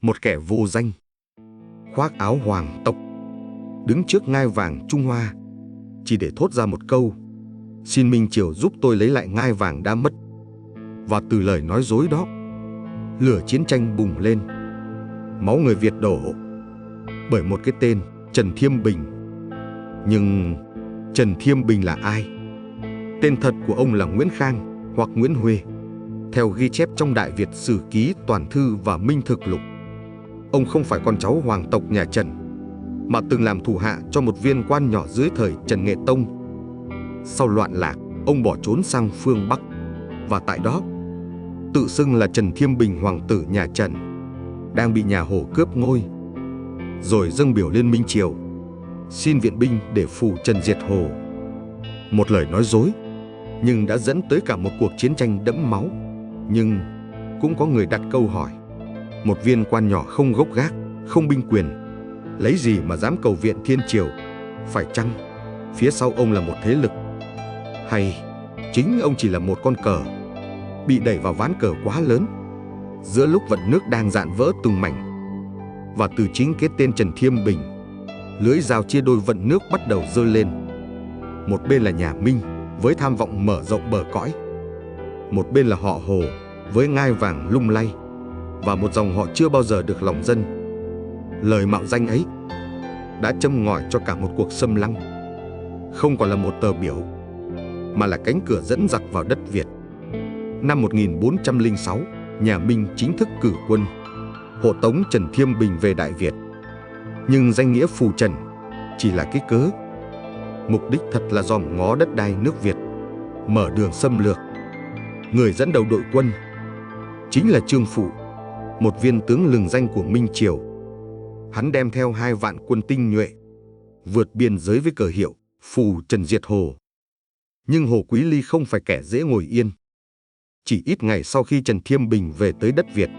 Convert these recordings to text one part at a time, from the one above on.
một kẻ vô danh, khoác áo hoàng tộc, đứng trước ngai vàng Trung Hoa, chỉ để thốt ra một câu: xin Minh Triều giúp tôi lấy lại ngai vàng đã mất. Và từ lời nói dối đó, lửa chiến tranh bùng lên, máu người Việt đổ bởi một cái tên Trần Thiêm Bình. Nhưng Trần Thiêm Bình là ai? Tên thật của ông là Nguyễn Khang hoặc Nguyễn Huê, theo ghi chép trong Đại Việt Sử Ký Toàn Thư và Minh Thực Lục. Ông không phải con cháu hoàng tộc nhà Trần, mà từng làm thủ hạ cho một viên quan nhỏ dưới thời Trần Nghệ Tông. Sau loạn lạc, ông bỏ trốn sang phương Bắc, và tại đó tự xưng là Trần Thiêm Bình, hoàng tử nhà Trần, đang bị nhà Hồ cướp ngôi, rồi dâng biểu lên Minh Triều, xin viện binh để phù Trần diệt Hồ. Một lời nói dối, nhưng đã dẫn tới cả một cuộc chiến tranh đẫm máu. Nhưng cũng có người đặt câu hỏi: một viên quan nhỏ không gốc gác, không binh quyền, lấy gì mà dám cầu viện thiên triều? Phải chăng phía sau ông là một thế lực? Hay chính ông chỉ là một con cờ bị đẩy vào ván cờ quá lớn, giữa lúc vận nước đang rạn vỡ từng mảnh? Và từ chính cái tên Trần Thiêm Bình, lưỡi dao chia đôi vận nước bắt đầu giơ lên. Một bên là nhà Minh với tham vọng mở rộng bờ cõi, một bên là họ Hồ với ngai vàng lung lay, và một dòng họ chưa bao giờ được lòng dân. Lời mạo danh ấy đã châm ngòi cho cả một cuộc xâm lăng, không còn là một tờ biểu, mà là cánh cửa dẫn giặc vào đất Việt. Năm 1406, nhà Minh chính thức cử quân hộ tống Trần Thiêm Bình về Đại Việt. Nhưng danh nghĩa phù Trần chỉ là cái cớ. Mục đích thật là dòm ngó đất đai nước Việt, mở đường xâm lược. Người dẫn đầu đội quân chính là Trương Phụ, một viên tướng lừng danh của Minh Triều. Hắn đem theo 2 vạn quân tinh nhuệ, vượt biên giới với cờ hiệu phù Trần diệt Hồ. Nhưng Hồ Quý Ly không phải kẻ dễ ngồi yên. Chỉ ít ngày sau khi Trần Thiêm Bình về tới đất Việt,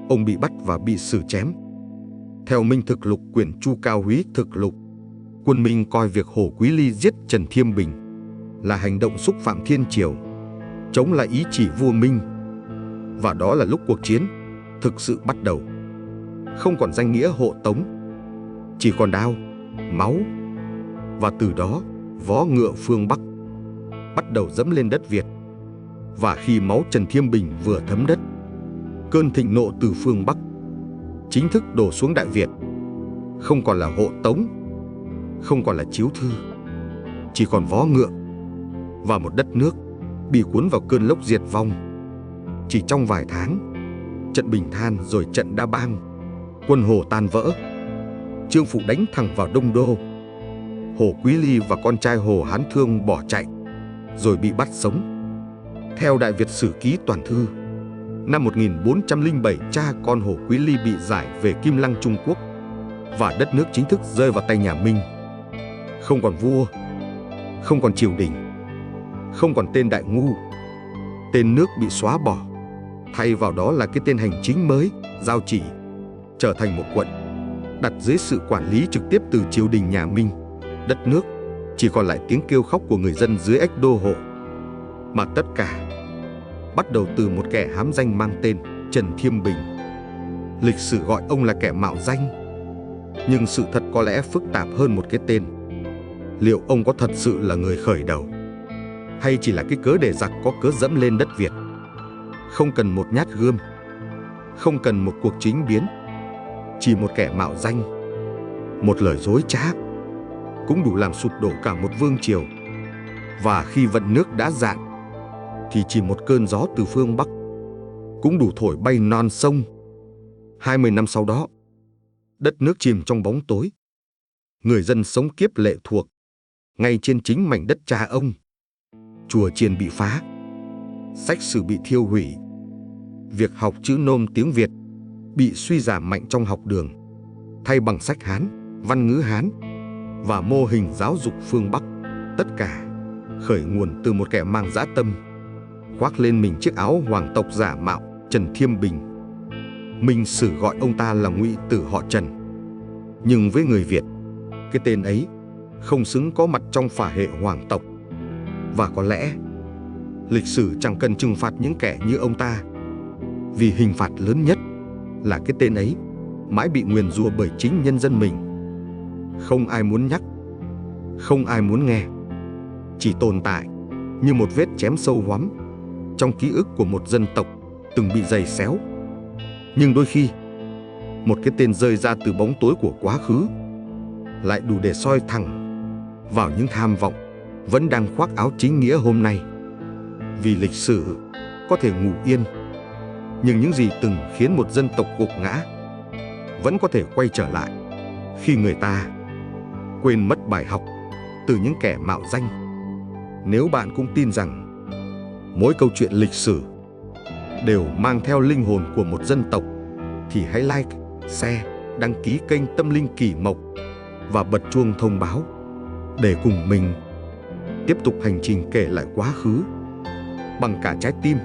ông bị bắt và bị xử chém. Theo Minh Thực Lục quyển Chu Cao Húy Thực Lục, quân Minh coi việc Hồ Quý Ly giết Trần Thiêm Bình là hành động xúc phạm thiên triều, chống lại ý chỉ vua Minh. Và đó là lúc cuộc chiến thực sự bắt đầu. Không còn danh nghĩa hộ tống, chỉ còn đao, máu. Và từ đó, vó ngựa phương Bắc bắt đầu dẫm lên đất Việt. Và khi máu Trần Thiêm Bình vừa thấm đất, cơn thịnh nộ từ phương Bắc chính thức đổ xuống Đại Việt. Không còn là hộ tống, không còn là chiếu thư, chỉ còn vó ngựa và một đất nước bị cuốn vào cơn lốc diệt vong. Chỉ trong vài tháng, trận Bình Than rồi trận Đa Bang, quân Hồ tan vỡ. Trương Phụ đánh thẳng vào Đông Đô. Hồ Quý Ly và con trai Hồ Hán Thương bỏ chạy, rồi bị bắt sống. Theo Đại Việt Sử Ký Toàn Thư, năm 1407, cha con Hồ Quý Ly bị giải về Kim Lăng Trung Quốc, và đất nước chính thức rơi vào tay nhà Minh. Không còn vua, không còn triều đình, không còn tên Đại Ngu. Tên nước bị xóa bỏ, thay vào đó là cái tên hành chính mới, Giao Chỉ, trở thành một quận, đặt dưới sự quản lý trực tiếp từ triều đình nhà Minh. Đất nước chỉ còn lại tiếng kêu khóc của người dân dưới ách đô hộ. Mà tất cả bắt đầu từ một kẻ hám danh mang tên Trần Thiêm Bình. Lịch sử gọi ông là kẻ mạo danh, nhưng sự thật có lẽ phức tạp hơn một cái tên. Liệu ông có thật sự là người khởi đầu, hay chỉ là cái cớ để giặc có cớ dẫm lên đất Việt? Không cần một nhát gươm, không cần một cuộc chính biến, chỉ một kẻ mạo danh, một lời dối trá cũng đủ làm sụp đổ cả một vương triều. Và khi vận nước đã dạn, thì chỉ một cơn gió từ phương Bắc cũng đủ thổi bay non sông. 20 năm sau đó, đất nước chìm trong bóng tối. Người dân sống kiếp lệ thuộc ngay trên chính mảnh đất cha ông. Chùa chiền bị phá, sách sử bị thiêu hủy. Việc học chữ nôm tiếng Việt bị suy giảm mạnh trong học đường, thay bằng sách Hán, văn ngữ Hán và mô hình giáo dục phương Bắc. Tất cả khởi nguồn từ một kẻ mang dã tâm, khoác lên mình chiếc áo hoàng tộc giả mạo Trần Thiêm Bình. Minh Sử gọi ông ta là ngụy tử họ Trần. Nhưng với người Việt, cái tên ấy không xứng có mặt trong phả hệ hoàng tộc. Và có lẽ lịch sử chẳng cần trừng phạt những kẻ như ông ta, vì hình phạt lớn nhất là cái tên ấy mãi bị nguyền rủa bởi chính nhân dân mình. Không ai muốn nhắc, không ai muốn nghe, chỉ tồn tại như một vết chém sâu hoắm trong ký ức của một dân tộc từng bị giày xéo. Nhưng đôi khi, một cái tên rơi ra từ bóng tối của quá khứ lại đủ để soi thẳng vào những tham vọng vẫn đang khoác áo chính nghĩa hôm nay. Vì lịch sử có thể ngủ yên, nhưng những gì từng khiến một dân tộc gục ngã vẫn có thể quay trở lại khi người ta quên mất bài học từ những kẻ mạo danh. Nếu bạn cũng tin rằng mỗi câu chuyện lịch sử đều mang theo linh hồn của một dân tộc, thì hãy like, share, đăng ký kênh Tâm Linh Kỳ Mộc và bật chuông thông báo để cùng mình tiếp tục hành trình kể lại quá khứ bằng cả trái tim